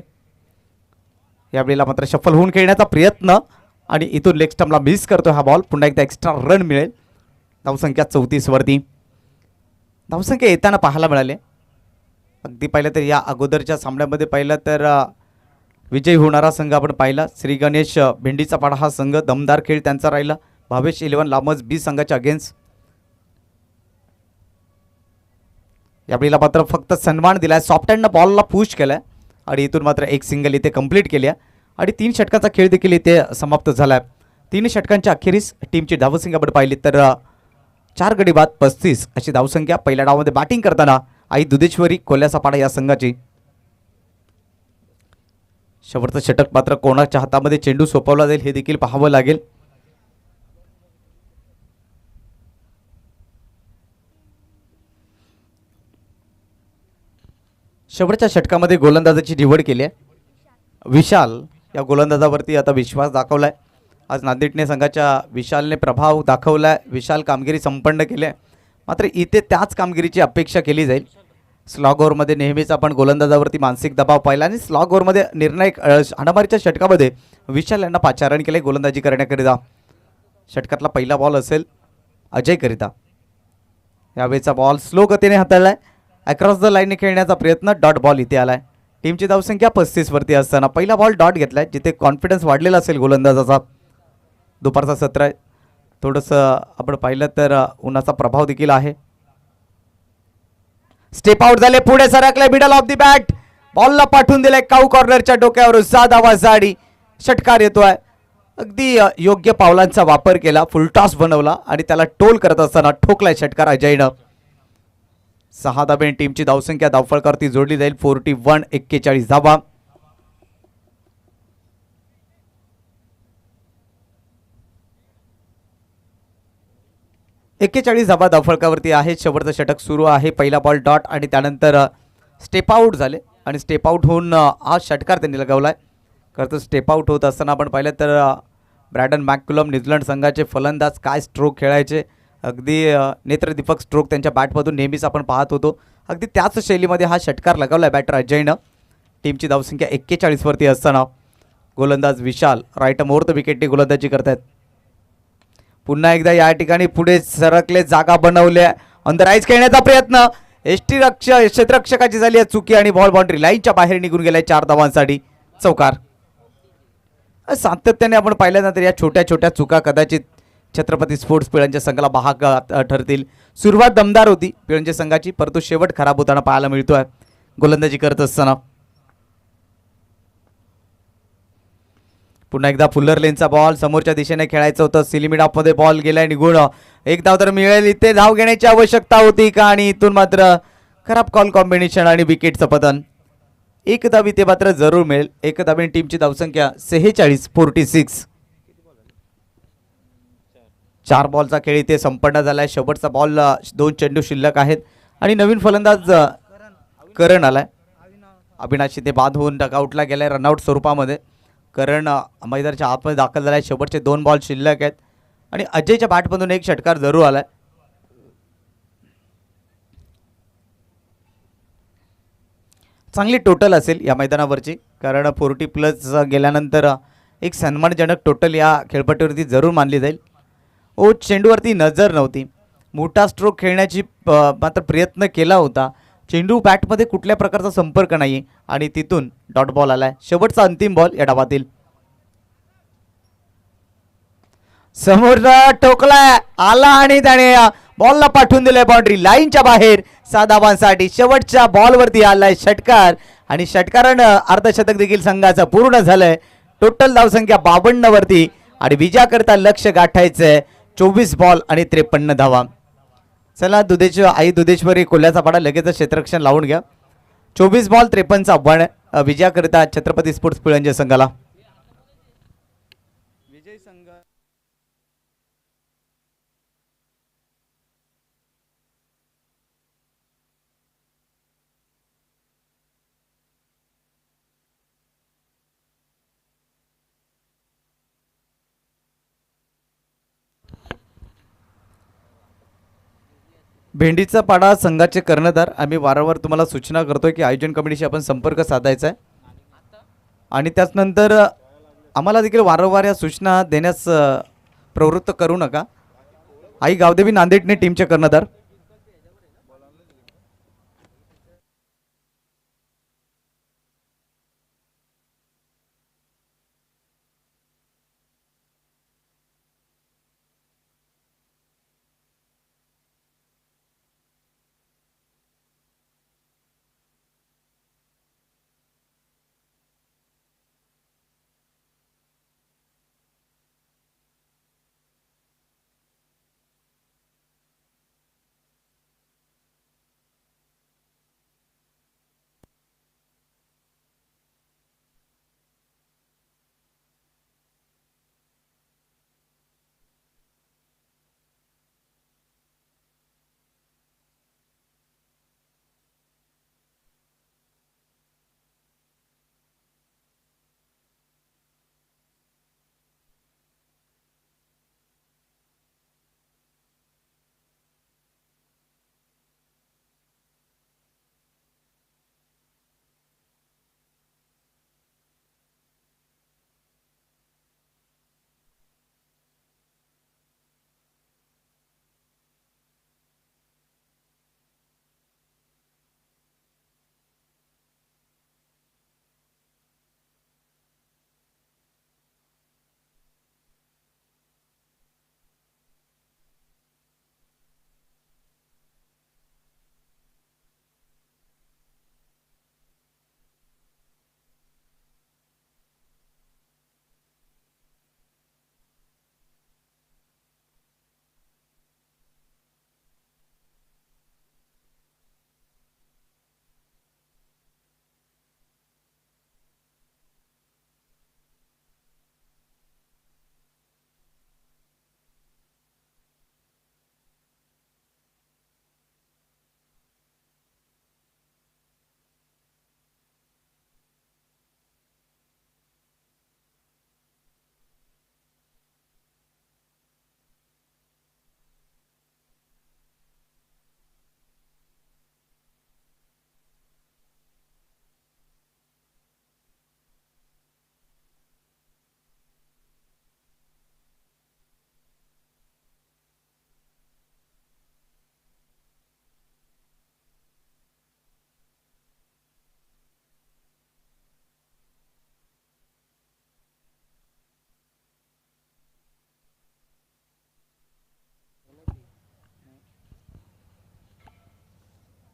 यावेळेला मात्र शफल होऊन खेळण्याचा प्रयत्न आणि इथून लेग स्टंपला मिस करतो हा बॉल. पुन्हा एकदा एक्स्ट्रा रन मिळेल. धावसंख्या 34 वरती. धावसंख्या येताना पाहायला मिळाले. अगदी पाहिलं तर या अगोदरच्या सामन्यामध्ये पाहिलं तर विजयी होणारा संघ आपण पाहिला श्री गणेश भेंडीचा पाडा हा संघ. दमदार खेळ त्यांचा राहिला. भावेश 11 लामज बी संघाच्या अगेन्स्ट. यावेळेला मात्र फक्त सन्मान दिलाय. सॉफ्ट हँडनं बॉलला पुश केलाय आणि इथून मात्र एक सिंगल इथे कंप्लीट केली आहे आणि 3 षटकांचा खेळ देखील इथे समाप्त झाला आहे. 3 षटकांच्या अखेरीस टीमची धावसंख्या आपण पाहिली तर 4 गडी बाद 35 अशी धावसंख्या. पहिल्या डावामध्ये बॅटिंग करताना आई दुधेश्वरी कोल्ह्याचा पाडा या संघाची. शेवटचं षटक मात्र कोणाच्या हातामध्ये चेंडू सोपवला जाईल हे देखील पाहावं लागेल. शेवटच्या षटकामध्ये गोलंदाजाची निवड केली आहे. विशाल या गोलंदाजावरती आता विश्वास दाखवलाय. आज नांदेडने संघाच्या विशालने प्रभाव दाखवलाय. विशाल कामगिरी संपन्न केली आहे. मात्र इथे त्याच कामगिरीची अपेक्षा केली जाईल. स्लॉग ओव्हरमध्ये नेहमीच आपण गोलंदाजावरती मानसिक दबाव पाहिला आणि स्लॉग ओव्हरमध्ये निर्णायक हाणामारीच्या षटकामध्ये विशाल यांना पाचारण केले गोलंदाजी करण्याकरिता. षटकातला पहिला बॉल असेल अजयकरिता. यावेळेचा बॉल स्लो गतीने हाताळलाय. अक्रॉस द लाईनने खेळण्याचा प्रयत्न, डॉट बॉल इथे आलाय. टीमची धावसंख्या 35 वरती असताना पहिला बॉल डॉट घेतलाय, जिथे कॉन्फिडन्स वाढलेला असेल गोलंदाजाचा. दुपारचा सत्र आहे, थोडंसं आपण पाहिलं तर उन्हाचा प्रभाव देखील आहे. स्टेप आउट झाले, पुढे सरकले, मिडल ऑफ द बॅट, बॉलला पाठवून दिलाय काऊ कॉर्नरच्या डोक्यावर. 6 धावा जाडी, षटकार येतोय. अगदी योग्य पावलांचा वापर केला, फुलटॉस बनवला आणि त्याला टोल करत असताना ठोकलाय षटकार अजयनं. 6 धाब्याने टीमची धावसंख्या धावफलकावरती जोडली जाईल. 41 41 धावा. धावा धावफलकावरती आहे. शेवटचं षटक सुरू आहे. पहिला बॉल डॉट आणि त्यानंतर स्टेप आउट झाले आणि स्टेप आउट होऊन हा षटकार त्यांनी लगावलाय. खरं तर स्टेप आउट होत असताना आपण पाहिलं तर ब्रॅडन मॅककुलम न्यूझीलंड संघाचे फलंदाज काय स्ट्रोक खेळायचे, अगदी नेत्रदीपक स्ट्रोक त्यांच्या बॅटमधून नेहमीच आपण पाहत होतो. अगदी त्याच शैलीमध्ये हा षटकार लगावलाय बॅटर अजयनं. टीमची धावसंख्या 41 वरती असताना गोलंदाज विशाल राईट मुहूर्त विकेटने गोलंदाजी करतायत. पुन्हा एकदा या ठिकाणी पुढे सरकले, जागा बनवल्या, अंदराईज खेळण्याचा प्रयत्न, क्षेत्ररक्षकाची झाली आहे चुकी आणि बॉल बाउंड्री लाईनच्या बाहेर निघून गेलाय. 4 धावांसाठी चौकार. सातत्याने आपण पाहिल्यानंतर या छोट्या छोट्या चुका कदाचित छत्रपती स्पोर्ट्स पिळंच्या संघाला भाग ठरतील. सुरुवात दमदार होती पिळंच्या संघाची, परंतु शेवट खराब होताना पाहायला मिळतोय गोलंदाजी करत असताना. पुन्हा एकदा फुल्लर लेनचा बॉल समोरच्या दिशेने खेळायचं होतं. सिलिमिड ऑफमध्ये बॉल गेलाय निघून. एक धाव तर मिळेल, इथे धाव घेण्याची आवश्यकता होती का आणि इथून मात्र खराब कॉल कॉम्बिनेशन आणि विकेटचं पतन. एक धाव इथे मात्र जरूर मिळेल. एक धावेने टीमची धावसंख्या 46 46. 4 बॉलचा खेळ इथे संपन्न झालाय. शेवटचा बॉल 2 चेंडू शिल्लक आहेत आणि नवीन फलंदाज करण आलाय. अविनाश इथे बाद होऊन डगआउटला गेलाय रनआउट स्वरूपामध्ये. करण मैदानाच्या आतमध्ये दाखल झालाय. शेवटचे 2 बॉल शिल्लक आहेत आणि अजयच्या बॅटमधून एक षटकार जरूर आलाय. चांगली टोटल असेल या मैदानावरची, कारण 40+ गेल्यानंतर एक सन्मानजनक टोटल या खेळपट्टीवरती जरूर मानली जाईल. चेंडूवरती नजर नव्हती. मोठा स्ट्रोक खेळण्याची मात्र प्रयत्न केला होता. चेंडू बॅटमध्ये कुठल्या प्रकारचा संपर्क नाही आणि तिथून डॉट बॉल आलाय. शेवटचा अंतिम बॉल या डावातील. समोरचा टोकला आला आणि त्याने बॉलला पाठवून दिलाय बाउंड्री लाईनच्या बाहेर. 6 धावांसाठी शेवटच्या बॉलवरती आलाय षटकार आणि षटकारानं अर्धशतक देखील संघाचं पूर्ण झालंय. टोटल धावसंख्या 52 वरती आणि विजयाकरता लक्ष गाठायचंय 24 बॉल आणि 53 धावा. चला आई दुधेश्वरी कोल्ह्याचा पाडा लगेच क्षेत्ररक्षण लावून घ्या. 24 बॉल 53 आव्हान विजयाकरिता छत्रपती स्पोर्ट्स पिळंजे संघाला. विजय संघ भेंडीचा पाडा संघाचे कर्णधार. आम्ही वारंवार तुम्हाला सूचना करतोय की आयोजन कमिटीशी आपण संपर्क साधायचा आहे आणि त्याचनंतर आम्हाला देखील वारंवार या सूचना देण्यास प्रवृत्त करू नका. आई गावदेवी नांदेडने टीमचे कर्णधार.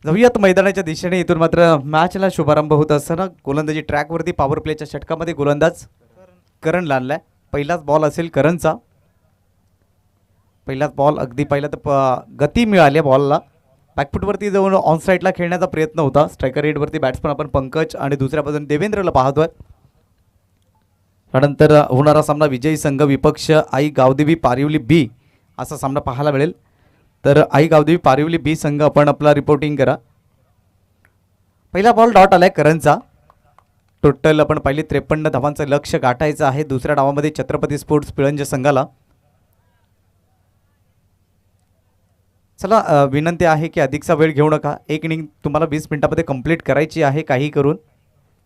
जाऊयात मैदानाच्या दिशेने. इथून मात्र मॅचला शुभारंभ होत असताना गोलंदाजी ट्रॅकवरती पॉवर प्लेच्या षटकामध्ये गोलंदाज करण लादलाय. पहिलाच बॉल असेल करणचा. पहिलाच बॉल अगदी पहिला तर गती मिळाली बॉलला. बॅकफुटवरती जाऊन ऑन साईडला खेळण्याचा प्रयत्न होता. स्ट्रायकर रेडवरती बॅट्समन आपण पंकज आणि दुसऱ्या बाजूने देवेंद्रला पाहतोय. त्यानंतर होणारा सामना विजयी संघ विपक्ष आई गावदेवी पारिवली बी असा सामना पाहायला मिळेल. तर आई गावदेवी पारिवली बी संघ आपण आपला रिपोर्टिंग करा. पहिला बॉल डॉट आलाय करणचा. टोटल आपण पाहिली 53 धावांचं लक्ष गाठायचं आहे दुसऱ्या डावामध्ये छत्रपती स्पोर्ट्स पिळंज संघाला. चला विनंती आहे की अधिकचा वेळ घेऊ नका. एक इनिंग तुम्हाला 20 मिनिटांमध्ये कंप्लीट करायची आहे काही करून.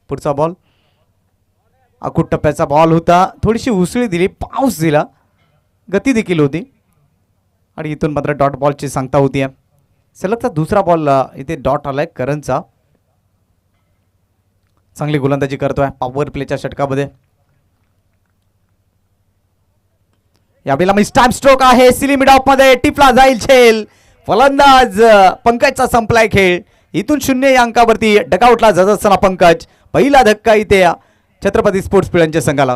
पुढचा बॉल अकुट टप्प्याचा बॉल होता. थोडीशी उसळी दिली, पाऊस दिला, गती देखील होती आणि इथून मात्र डॉट बॉलची सांगता होती. सलगचा दुसरा बॉल इथे डॉट आलाय करणचा. चांगली गोलंदाजी करतोय पॉवर प्लेच्या षटकामध्ये. यावेळेला मी स्टॅम्प स्ट्रोक आहे. सिली मिड ऑफ मध्ये टिपला जाईल झेल. फलंदाज पंकजचा संपलाय खेळ. इथून 0 या अंकावरती डकआउटला जात असताना पंकज. पहिला धक्का इथे छत्रपती स्पोर्ट्स पिळंज संघाला.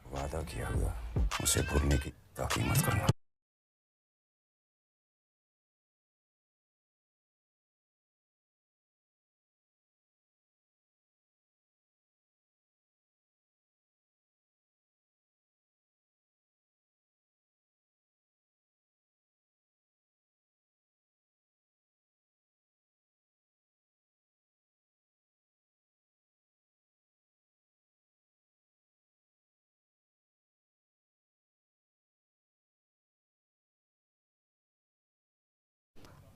वादा किया हुआ उसे भूलने की ताकीद मत करना.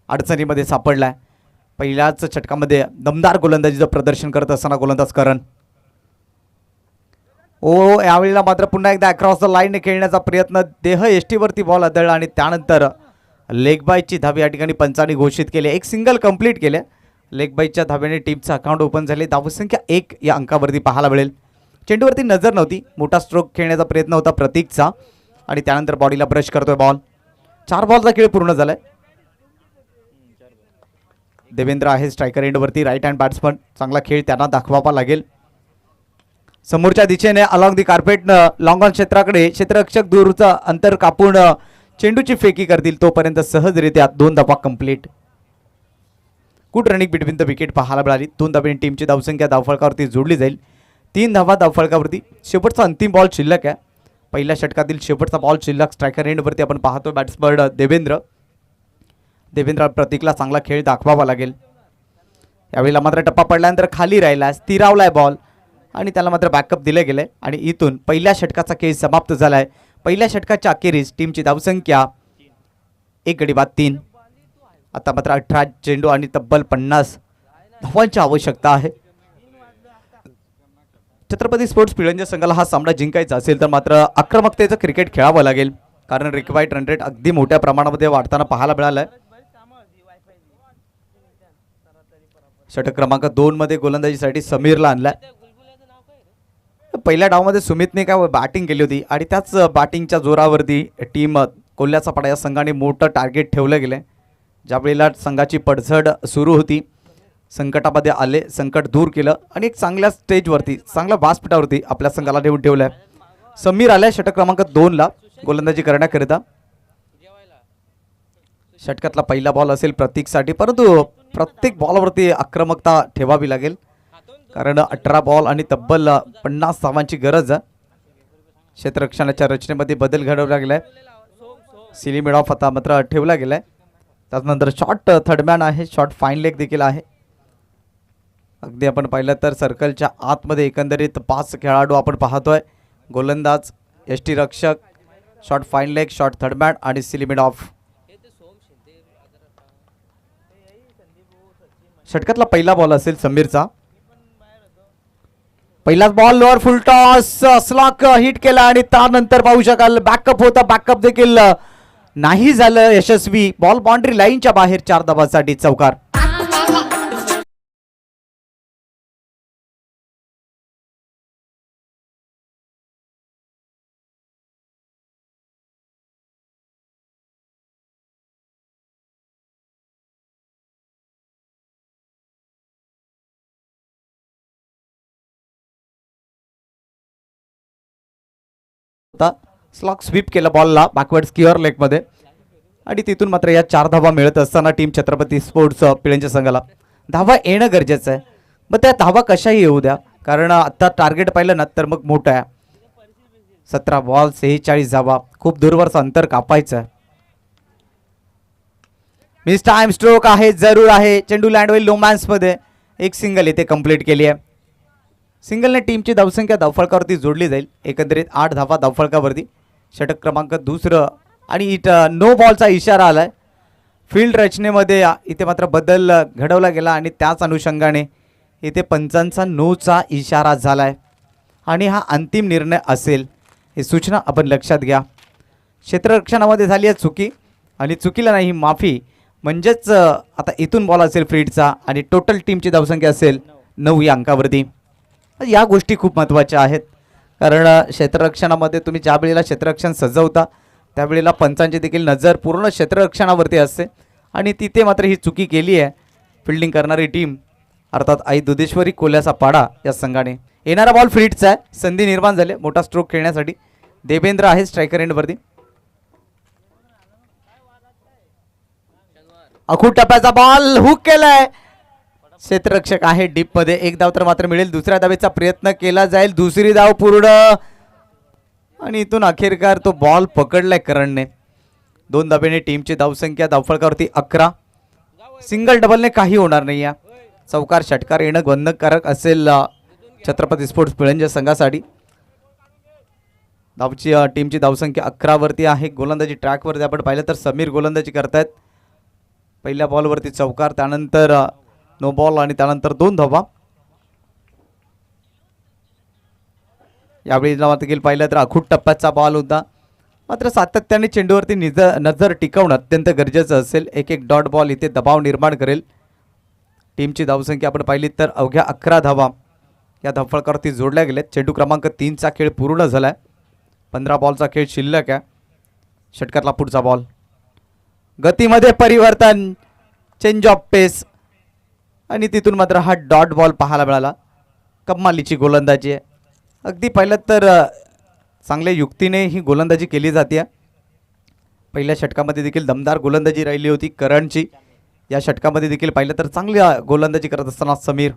अडचणीमध्ये सापडलाय. पहिल्याच षटकामध्ये दमदार गोलंदाजीचं प्रदर्शन करत असताना गोलंदाज करण. ओ यावेळेला मात्र पुन्हा एकदा अक्रॉस द लाईन खेळण्याचा प्रयत्न. देह एसटीवरती बॉल आदळला आणि त्यानंतर लेग बायची धाव या ठिकाणी पंचांनी घोषित केले. एक सिंगल कंप्लीट केले. लेग बायच्या धाव्याने टीमचं अकाउंट ओपन झाले. धावसंख्या 1 या अंकावरती पाहायला मिळेल. चेंडूवरती नजर नव्हती. मोठा स्ट्रोक खेळण्याचा प्रयत्न होता प्रतीकचा आणि त्यानंतर बॉडीला ब्रश करतोय बॉल. 4 बॉलचा खेळ पूर्ण झालाय. देवेंद्र आहे स्ट्रायकर एंडवरती, राईट हँड बॅट्समन. चांगला खेळ त्यांना दाखवावा लागेल. समोरच्या दिशेने अलॉंग दी कार्पेटनं लॉंग ऑन क्षेत्राकडे क्षेत्ररक्षक दूरचं अंतर कापून चेंडूची फेकी करतील. तोपर्यंत सहजरित्या 2 धावा complete. Good running between the wicket पाहायला मिळाली. 2 धावांनी टीमची धावसंख्या धावफलकावरती जोडली जाईल. 3 धावा धावफलकावरती. शेवटचा अंतिम बॉल शिल्लक आहे. पहिल्या षटकातील शेवटचा बॉल शिल्लक. स्ट्रायकर एंडवरती आपण पाहतो बॅट्समन देवेंद्र प्रतीकला चांगला खेळ दाखवावा लागेल. यावेळेला मात्र टप्पा पडल्यानंतर खाली राहिला, स्थिरावलाय बॉल आणि त्याला मात्र बॅकअप दिले गेले आणि इथून पहिल्या षटकाचा खेळ समाप्त झालाय. पहिल्या षटकाच्या अखेरीस टीमची धावसंख्या 1 गडी बाद 3. आता मात्र 18 चेंडू आणि तब्बल 50 धावांची आवश्यकता आहे. छत्रपती स्पोर्ट्स पिळंज संघाला हा सामना जिंकायचा असेल तर मात्र आक्रमकतेचं क्रिकेट खेळावं लागेल. कारण रिक्वायर्ड रन रेट अगदी मोठ्या प्रमाणामध्ये वाढताना पाहायला मिळालाय. षटक क्रमांक 2 मध्ये गोलंदाजीसाठी समीरला आणलाय. पहिल्या डावमध्ये सुमितने काय बॅटिंग केली होती आणि त्याच बॅटिंगच्या जोरावरती टीम कोल्ह्याचा पाडा या संघाने मोठं टार्गेट ठेवलं गेलं. ज्यावेळेला संघाची पडझड सुरू होती, संकटामध्ये आले, संकट दूर केलं आणि एक चांगल्या स्टेजवरती, चांगल्या व्यासपीठावरती आपल्या संघाला नेऊन ठेवलंय. समीर आलाय षटक क्रमांक 2 ला गोलंदाजी करण्याकरिता. षटकातला पहिला बॉल असेल प्रतीकसाठी, परंतु प्रत्येक बॉलवरती आक्रमकता ठेवावी लागेल कारण 18 बॉल आणि तब्बल 50 धावांची गरज आहे. क्षेत्ररक्षणाच्या रचनेमध्ये बदल घडवला गेलाय. सिली मिड ऑफ आता मात्र ठेवला गेलाय. त्यानंतर शॉर्ट थर्डमॅन आहे, शॉर्ट फाईन लेग देखील आहे. अगदी आपण पाहिलं तर सर्कलच्या आतमध्ये एकंदरीत 5 खेळाडू आपण पाहतोय. गोलंदाज, एसटी रक्षक, short fine leg, short third man आणि सिली मिड ऑफ. षटकातला पहिला बॉल असेल समीरचा. पहिलाच बॉल लोअर फुल टॉस, स्लॉक हिट केला आणि त्यानंतर पाहू शकाल बॅकअप होता, बॅकअप देखील नाही झालं यशस्वी. बॉल बाउंड्री लाईनच्या बाहेर 4 धावांसाठी चौकार. स्लॉक स्वीप केला बॉलला बॅकवर्ड स्क्युअर लेग मध्ये आणि तिथून मात्र या 4 धावा मिळत असताना टीम छत्रपती स्पोर्ट्स पिळंज संघाला धावा येणं गरजेचं आहे. मग त्या धावा कशाही येऊ द्या कारण आता टार्गेट पाहिलं ना तर मग मोठं आहे. 17 बॉल 46 धावा, खूप दूरवरचं अंतर कापायचं आहे. मिस टाइम स्ट्रोक आहे, जरूर आहे. चेंडू लँड होईल मध्ये. एक सिंगल इथे कंप्लीट केली आहे. सिंगलने टीमची धावसंख्या धावफलकावरती जोडली जाईल. एकंदरीत 8 धावा धावफलकावरती. षटक क्रमांक दुसरं आणि नो बॉलचा इशारा आलाय. फील्ड रचनेमध्ये इथे मात्र बदल घडवला गेला आणि त्याच अनुषंगाने इथे पंचांचा नोचा इशारा झालाय आणि हा अंतिम निर्णय असेल ही सूचना आपण लक्षात घ्या. क्षेत्ररक्षणामध्ये झाली आहे चुकी आणि चुकीला नाही माफी. म्हणजेच आता इथून बॉल असेल फ्रीडचा आणि टोटल टीमची धावसंख्या असेल 9 या अंकावरती. या गोष्टी खूप महत्त्वाच्या आहेत कारण क्षेत्ररक्षणामध्ये तुम्ही ज्या वेळेला क्षेत्ररक्षण सजवता त्यावेळेला पंचांची देखील नजर पूर्ण क्षेत्ररक्षणावरती असते आणि तिथे मात्र ही चुकी केली आहे फिल्डिंग करणारी टीम अर्थात आई दुधेश्वरी कोल्याचा पाडा या संघाने. येणारा बॉल फ्रीडचा आहे. संधी निर्माण झाली मोठा स्ट्रोक खेळण्यासाठी. देवेंद्र आहे स्ट्रायकर एंडवरती. अखूट टप्प्याचा बॉल हुक केलाय. क्षेत्ररक्षक आहे डीप मध्ये. एक धाव तर मात्र मिळेल. दुसऱ्या धावेचा प्रयत्न केला जाईल. दुसरी धाव पूर्ण आणि इथून अखेरकार तो बॉल पकडलाय करणने. 2 धावेने टीमची धावसंख्या धावफलकावरती 11. सिंगल डबलने काही होणार नाही. या चौकार षटकार येणं बंधनकारक असेल छत्रपती स्पोर्ट्स पिळंज संघासाठी. टीमची धावसंख्या 11 वरती आहे. गोलंदाजी ट्रॅकवरती आपण पाहिलं तर समीर गोलंदाजी करतायत. पहिल्या बॉलवरती चौकार, त्यानंतर नो बॉल आणि त्यानंतर 2 धावा. यावेळी देखील पाहिलं तर अखूट टप्प्याचा बॉल होता. मात्र सातत्याने चेंडूवरती नजर टिकवणं अत्यंत गरजेचं असेल. एक डॉट बॉल इथे दबाव निर्माण करेल. टीमची धावसंख्या आपण पाहिली तर अवघ्या 11 धावा या धावफलकावरती जोडल्या गेल्यात. चेंडू क्रमांक 3चा खेळ पूर्ण झालाय. 15 बॉलचा खेळ शिल्लक आहे. षटकातला पुढचा बॉल. गतीमध्ये परिवर्तन, चेंज ऑफ पेस आणि तिथून मात्र हा डॉट बॉल पाहायला मिळाला. कमालीची गोलंदाजी आहे. अगदी पाहिलं तर चांगल्या युक्तीने ही गोलंदाजी केली जाते. पहिल्या षटकामध्ये देखील दमदार गोलंदाजी राहिली होती करणची. या षटकामध्ये देखील पाहिलं तर चांगली गोलंदाजी करत असताना समीर.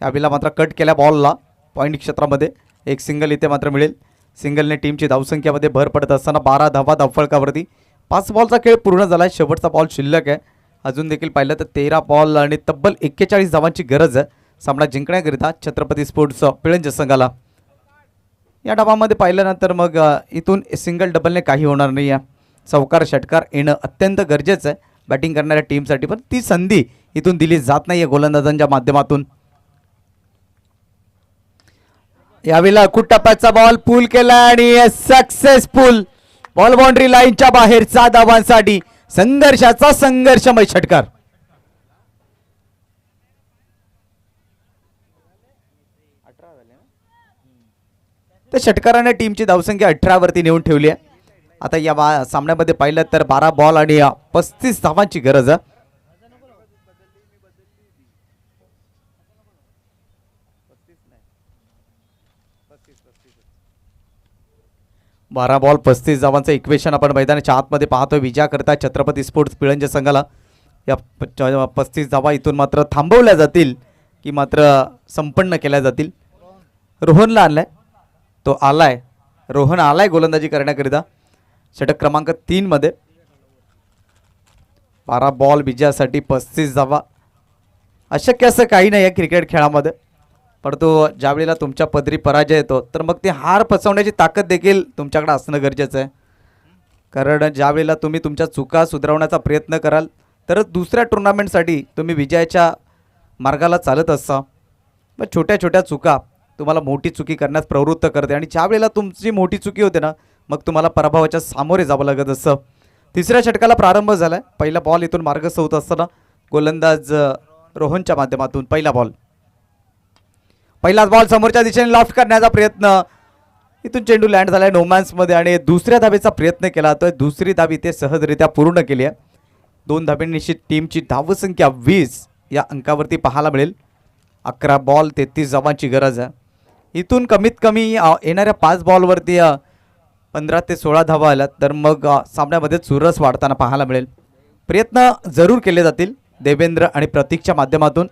यावेळेला मात्र कट केल्या बॉलला पॉईंट क्षेत्रामध्ये. एक सिंगल इथे मात्र मिळेल. सिंगलने टीमची धावसंख्यामध्ये भर पडत असताना 12 धावा धावफलकावरती. 5 बॉलचा खेळ पूर्ण झाला. शेवटचा बॉल शिल्लक आहे. अजून देखील पाहिलं तर 13 बॉल आणि तब्बल 41 धावांची गरज आहे सामना जिंकण्याकरिता छत्रपती स्पोर्ट्स पिळंज संघाला. या डावामध्ये पाहिल्यानंतर मग इथून सिंगल डबलने काही होणार नाही आहे. चौकार षटकार येणं अत्यंत गरजेचं आहे बॅटिंग करणाऱ्या टीमसाठी. पण ती संधी इथून दिली जात नाही आहे गोलंदाजांच्या माध्यमातून. यावेळेला अखूट टप्प्याचा बॉल पूल केला आणि सक्सेसफुल. बॉल बाउंड्री लाईनच्या बाहेर 7 धावांसाठी संघर्षाचा संघर्षमय षटकार. त्या षटकाराने टीमची धावसंख्या 18 वरती नेऊन ठेवली आहे. आता या सामन्यामध्ये पाहिलं तर 12 बॉल आणि 35 धावांची गरज आहे. 12 बॉल 35 धावांचं इक्वेशन आपण मैदानाच्या आतमध्ये पाहतोय. विजया करता छत्रपती स्पोर्ट्स पिळंज संघाला. या 35 धावा इथून मात्र थांबवल्या जातील की मात्र संपन्न केल्या जातील. रोहनला आणलाय, तो आलाय. रोहन आलाय गोलंदाजी करण्याकरिता षटक क्रमांक 3 मध्ये. 12 बॉल विजयासाठी 35 धावा. अशक्य असं काही नाही आहे क्रिकेट खेळामध्ये. परंतु ज्यावेळेला तुमच्या पदरी पराजय येतो तर मग ते हार पचवण्याची ताकद देखील तुमच्याकडे असणं गरजेचं आहे. कारण ज्यावेळेला तुम्ही तुमच्या चुका सुधारवण्याचा प्रयत्न कराल तर दुसऱ्या टुर्नामेंटसाठी तुम्ही विजयाच्या मार्गाला चालत असता. मग छोट्या छोट्या चुका तुम्हाला मोठी चुकी करण्यास प्रवृत्त करते आणि ज्यावेळेला तुमची मोठी चुकी होते ना मग तुम्हाला पराभवाच्या सामोरे जावं लागत असतं. तिसऱ्या षटकाला प्रारंभ झाला आहे. पहिला बॉल इथून मार्गस्थ होत असताना गोलंदाज रोहनच्या माध्यमातून पहिला बॉल. पहिलाच बॉल समोरच्या दिशेने लॉफ्ट करण्याचा प्रयत्न. इथून चेंडू लँड झालाय नोमॅन्समध्ये आणि दुसऱ्या धावेचा प्रयत्न केला जातोय. दुसरी धाव इथे सहजरित्या पूर्ण केली आहे. 2 धाब्यांनी निश्चित टीमची धावसंख्या 20 या अंकावरती पाहायला मिळेल. 11 बॉल 33 धावांची गरज आहे. इथून कमीत कमी येणाऱ्या 5 बॉलवरती 15 ते 16 धावा आल्या तर मग सामन्यामध्ये चुरस वाढताना पाहायला मिळेल. प्रयत्न जरूर केले जातील देवेंद्र आणि प्रतीकच्या माध्यमातून.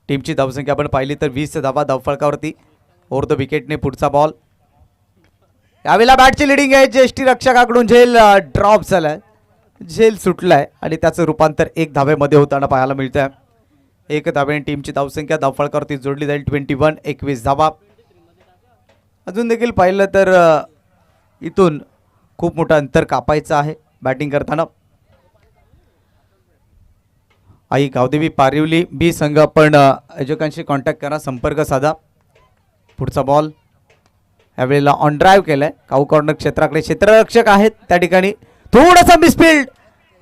टीमची धावसंख्या आपण पाहिली तर 20 धावा धावफलकावरती. ओव्हर द विकेटने पुढचा बॉल. यावेळेला बॅटची लिडिंग आहे. ज्येष्ठी रक्षकाकडून झेल ड्रॉप झालाय, झेल सुटलाय आणि त्याचं रूपांतर 1 धावेमध्ये होताना पाहायला मिळतंय. 1 धावेने टीमची धावसंख्या धावफलकावरती जोडली जाईल. 21 धावा. अजून देखील पाहिलं तर इथून खूप मोठं अंतर कापायचं आहे बॅटिंग करताना. आई गावदेवी पारिवली बी संघ आपण आयोजकांशी कॉन्टॅक्ट करा, संपर्क साधा. पुढचा बॉल यावेळेला ऑन ड्राईव्ह केलाय. काऊ कॉर्नर क्षेत्राकडे क्षेत्ररक्षक आहेत त्या ठिकाणी. थोडासा मिसफिल्ड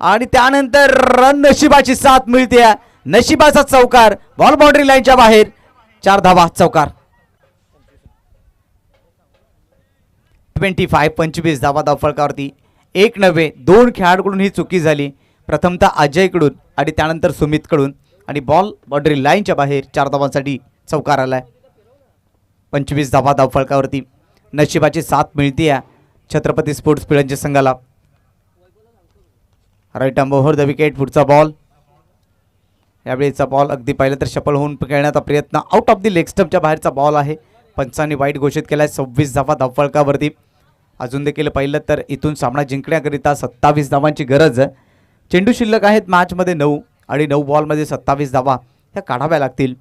आणि त्यानंतर रन नशिबाची साथ मिळते. नशिबाचा चौकार. बॉल बाउंड्री लाईनच्या बाहेर. 4 धावा चौकार. 25 धावा धावफलकावरती. 1 नव्हे 2 खेळाडूकडून ही चुकी झाली. प्रथमतः अजयकडून आणि त्यानंतर सुमितकडून आणि बॉल बाउंड्री लाईनच्या बाहेर. 4 धावांसाठी चौकार आलाय. 25 धावा धावफलकावरती. नशिबाची साथ मिळते छत्रपती स्पोर्ट्स पिळंच्या संघाला. Right arm over the wicket. पुढचा बॉल. यावेळीचा बॉल अगदी पाहिलं तर शफल होऊन खेळण्याचा प्रयत्न. आउट ऑफ द लेग स्टंपच्या बाहेरचा बॉल आहे. पंचांनी वाईट घोषित केलाय. 26 धावा धावफलकावरती. अजून देखील पाहिलं तर इथून सामना जिंकण्याकरिता 27 धावांची गरज आहे. चेंडू शिल्लक आहेत मॅचमध्ये 9 आणि 9 बॉलमध्ये 27 धावा ह्या काढाव्या लागतील.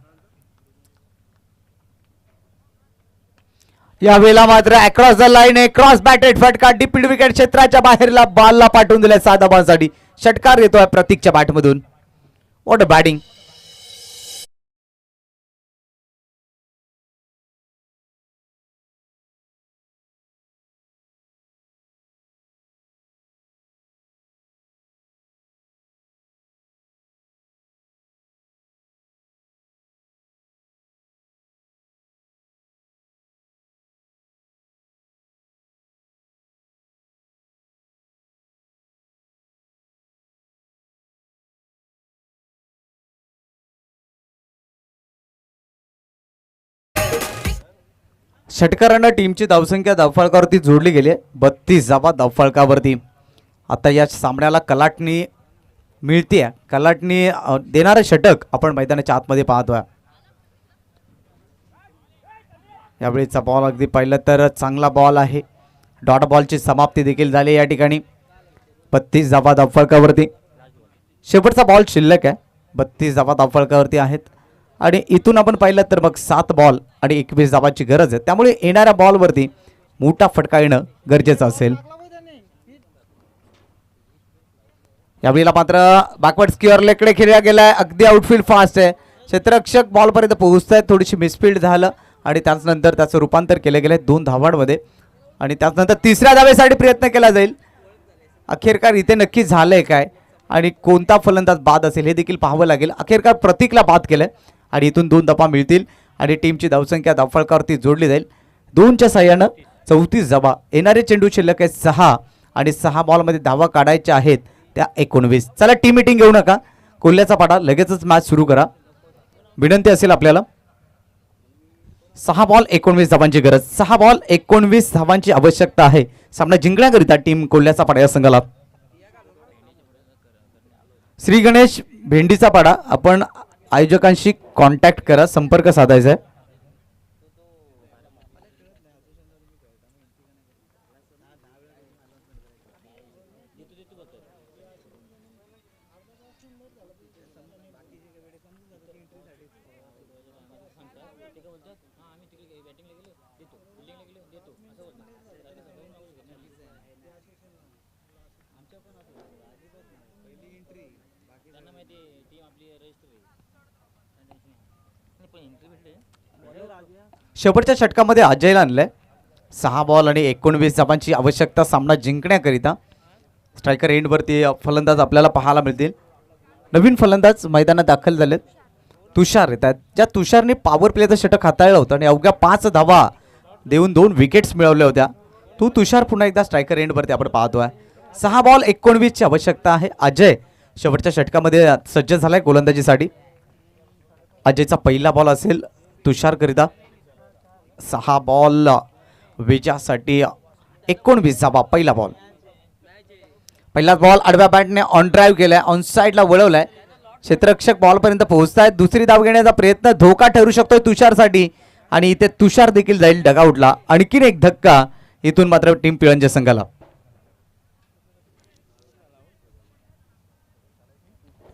यावेळेला मात्र अक्रॉस द लाईन आहे. क्रॉस बॅटेड फटका डीप मिड विकेट क्षेत्राच्या बाहेरला बॉलला पाठवून दिलाय 7 धावांसाठी. षटकार येतोय प्रतीकच्या बॅटमधून. What a batting. षटकारानं टीमची धावसंख्या धावफलकावरती जोडली गेली आहे. 32 धावा धावफलकावरती. आता या सामन्याला कलाटणी मिळते. कलाटणी देणारं षटक आपण मैदानाच्या आतमध्ये पाहतोय. यावेळीचा बॉल अगदी पाहिलं तर चांगला बॉल आहे. डॉट बॉलची समाप्ती देखील झाली या ठिकाणी. 32 धावा धावफलकावरती. शेवटचा बॉल शिल्लक आहे. 32 धावा धावफलकावरती आहेत आणि इथून आपण पाहिलं तर मग 7 बॉल आणि 21 धावांची गरज आहे. त्यामुळे येणाऱ्या बॉलवरती मोठा फटका येणं गरजेचं असेल. यावेळेला मात्र बॅकवर्ड स्क्वेअर लेकडे खेळला गेलाय. अगदी आउटफील्ड फास्ट आहे. क्षेत्ररक्षक बॉलपर्यंत पोहोचत आहेत. थोडीशी मिसफिल्ड झालं आणि त्याचनंतर त्याचं रूपांतर केलं गेलं 2 धावांमध्ये आणि त्याचनंतर 3ऱ्या धावेसाठी प्रयत्न केला जाईल. अखेरकार इथे नक्की झालंय काय आणि कोणता फलंदाज बाद असेल हे देखील पाहावं लागेल. अखेरकार प्रतीकला बाद केलंय आणि इथून 2 धावा मिळतील आणि टीमची धावसंख्या धावफलकावरती जोडली जाईल. 2च्या साह्यानं 34 धावा. येणारे चेंडू शिल्लक आहे 6 आणि 6 बॉलमध्ये धावा काढायच्या आहेत त्या 19. चला टीम मीटिंग घेऊ नका. कोल्ह्याचा पाडा लगेचच मॅच सुरू करा विनंती असेल आपल्याला. 6 बॉल 19 धावांची गरज. 6 बॉल 19 धावांची आवश्यकता आहे सामना जिंकण्याकरिता टीम कोल्ह्याचा पाडा या संघाला. श्री गणेश भेंडीचा पाडा आपण आयोजकांशी कॉन्टॅक्ट करा, संपर्क साधायचा आहे. शेवटच्या षटकामध्ये अजयला आणलंय. 6 बॉल आणि 19 धावांची आवश्यकता सामना जिंकण्याकरिता. स्ट्रायकर एंडवरती फलंदाज आपल्याला पाहायला मिळतील. नवीन फलंदाज मैदानात दाखल झालेत. तुषार येतात. ज्या तुषारने पॉवर प्लेचं षटक हाताळलं होतं आणि अवघ्या 5 धावा देऊन 2 विकेट्स मिळवल्या होत्या. तो तुषार पुन्हा एकदा स्ट्रायकर एंडवरती आपण पाहतोय. 6 बॉल 19 ची आवश्यकता आहे. अजय शेवटच्या षटकामध्ये सज्ज झालाय गोलंदाजीसाठी. अजयचा पहिला बॉल असेल तुषारकरिता. 6 बॉल विजयासाठी 19 धावा. पहिला बॉल. पहिलाच बॉल आडव्या बॅटने ऑन ड्राईव्ह केलाय. ऑन साईडला वळवलाय क्षेत्ररक्षक बॉलपर्यंत पोहोचतायत. दुसरी धाव घेण्याचा प्रयत्न धोका ठरू शकतोय तुषारसाठी आणि इथे तुषार देखील जाईल डगआउटला. आणखीन एक धक्का इथून मात्र टीम पिळंजे संघाला.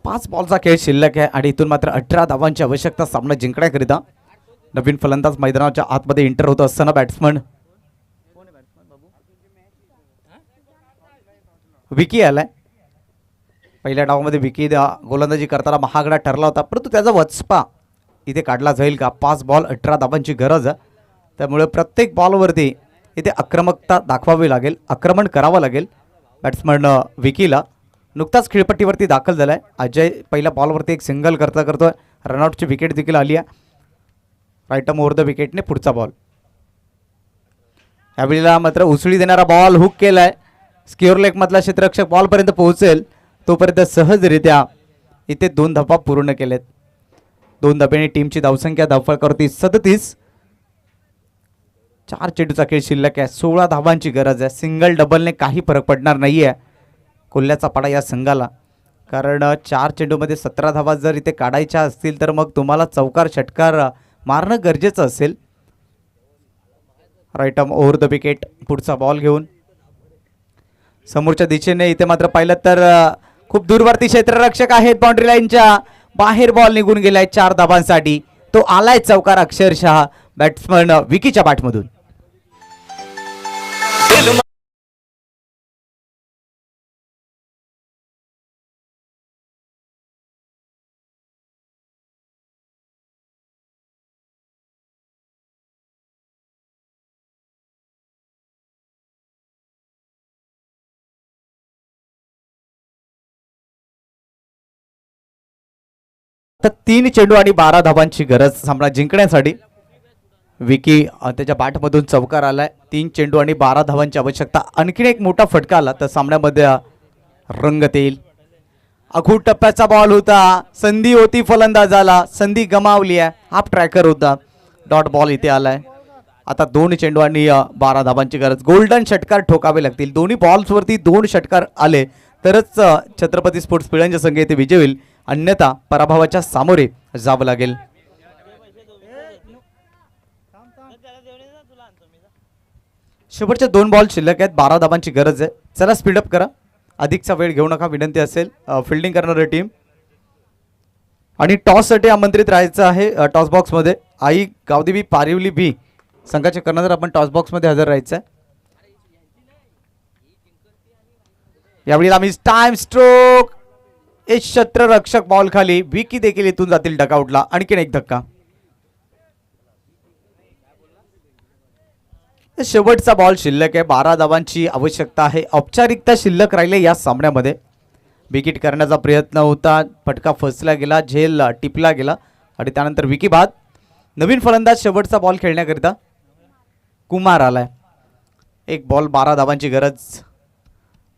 5 बॉलचा खेळ शिल्लक आहे आणि इथून मात्र 18 धावांची आवश्यकता सामना जिंकण्याकरिता. नवीन फलंदाज मैदानाच्या आतमध्ये एंटर होत असताना बॅट्समन विकी आलाय. पहिल्या डावामध्ये विकी गोलंदाजी करताना महागडा ठरला होता, परंतु त्याचा वचपा इथे काढला जाईल का? 5 बॉल 18 धावांची गरज आहे, त्यामुळे प्रत्येक बॉलवरती इथे आक्रमकता दाखवावी लागेल, आक्रमण करावं लागेल बॅट्समन विकीला. नुकताच खेळपट्टीवरती दाखल झालाय अजय. पहिल्या बॉलवरती एक सिंगल करतोय. रनआउटची विकेट देखील आली आहे. राईट आर्म ओव्हर द विकेटने पुढचा बॉल. यावेळेला मात्र उसळी देणारा बॉल हुक केलाय. स्क्युअर लेग मधला क्षेत्ररक्षक बॉलपर्यंत पोहोचेल तोपर्यंत सहजरित्या इथे 2 धावा पूर्ण केलेत. 2 धाब्याने टीमची धावसंख्या धावफलकावरती 37. 4 चेंडूचा खेळ शिल्लक आहे. 16 धावांची गरज आहे. सिंगल डबलने काही फरक पडणार नाहीये कोल्ह्याचा पाडा या संघाला, कारण 4 चेंडूमध्ये 17 धावा जर इथे काढायच्या असतील तर मग तुम्हाला चौकार षटकार मारणं गरजेचं असेल. Right arm over the wicket पुढचा बॉल घेऊन समोरच्या दिशेने इथे मात्र पाहिलं तर खूप दूरवरती क्षेत्ररक्षक आहेत. बाउंड्री लाईनच्या बाहेर बॉल निघून गेलाय 4 धावांसाठी. तो आलाय चौकार अक्षरशः बॅट्समन विकीच्या बॅटमधून. तर 3 चेंडू आणि 12 धावांची गरज सामना जिंकण्यासाठी. विकी त्याच्या बॅटमधून चौकार आलाय. 3 चेंडू आणि 12 धावांची आवश्यकता. आणखीन एक मोठा फटका आला तर सामन्यामध्ये रंगत येईल. अखूट टप्प्याचा बॉल होता. संधी होती फलंदाजाला, संधी गमावली आहे. हाफ ट्रॅकर होता. डॉट बॉल इथे आलाय. आता 2 चेंडू आणि 12 धावांची गरज. गोल्डन षटकार ठोकावे लागतील. दोन्ही बॉल्सवरती 2 षटकार आले तरच छत्रपती स्पोर्ट्स पिळंजे संघ येथे विजय होईल, अन्यथा पराभवाच्या सामोरे जावं लागेल. शेवटचे 2 बॉल शिल्लक आहेत. 12 धावांची गरज आहे. चला स्पीडअप करा, अधिकचा वेळ घेऊ नका विनंती असेल. फिल्डिंग करणारी टीम आणि टॉससाठी आमंत्रित राहायचं आहे. टॉस बॉक्समध्ये आई गावदेवी पारिवली बी संघाचे कर्णधार आपण टॉस बॉक्समध्ये हजर राहायचं आहे. यावेळी आम्ही टाइम स्ट्रोक. एक क्षेत्ररक्षक बॉल खाली. विकी देखील इथून जातील डगआउटला. आणखीन एक धक्का. शेवटचा बॉल शिल्लक आहे. 12 धावांची आवश्यकता आहे. औपचारिकता शिल्लक राहिले या सामन्यामध्ये. विकेट करण्याचा प्रयत्न होता, फटका फसला गेला, झेल टिपला गेला आणि त्यानंतर विकी बाद. नवीन फलंदाज शेवटचा बॉल खेळण्याकरिता कुमार आलाय. एक बॉल 12 धावांची गरज.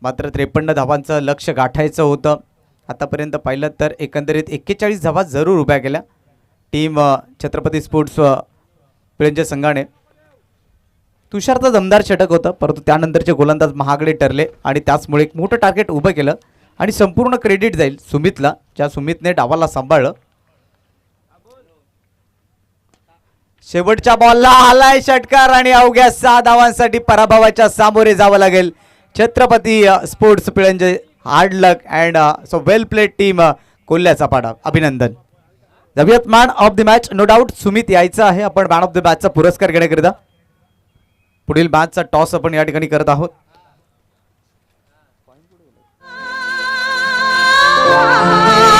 मात्र 53 धावांचं लक्ष गाठायचं होतं. आतापर्यंत पाहिलं तर एकंदरीत 41 धावा जरूर उभ्या केल्या टीम छत्रपती स्पोर्ट्स पिळंजे संघाने. तुषारचा दमदार षटक होतं, परंतु त्यानंतरचे गोलंदाज महागडे ठरले आणि त्याचमुळे एक मोठं टार्गेट उभं केलं आणि संपूर्ण क्रेडिट जाईल सुमितला, ज्या सुमितने डावाला सांभाळलं. शेवटच्या बॉलला आलाय षटकार आणि अवघ्या 6 धावांसाठी पराभवाच्या सामोरे जावं लागेल Chhatrapati sports Pilanje. Hard luck and so well played team कोल्ह्याचा पाडा. अभिनंदन. जाऊयात man of the match. No doubt Sumit यायचं आहे. आपण मॅन ऑफ द मॅचचा पुरस्कार घेण्याकरिता पुढील मॅचचा टॉस आपण या ठिकाणी करत आहोत.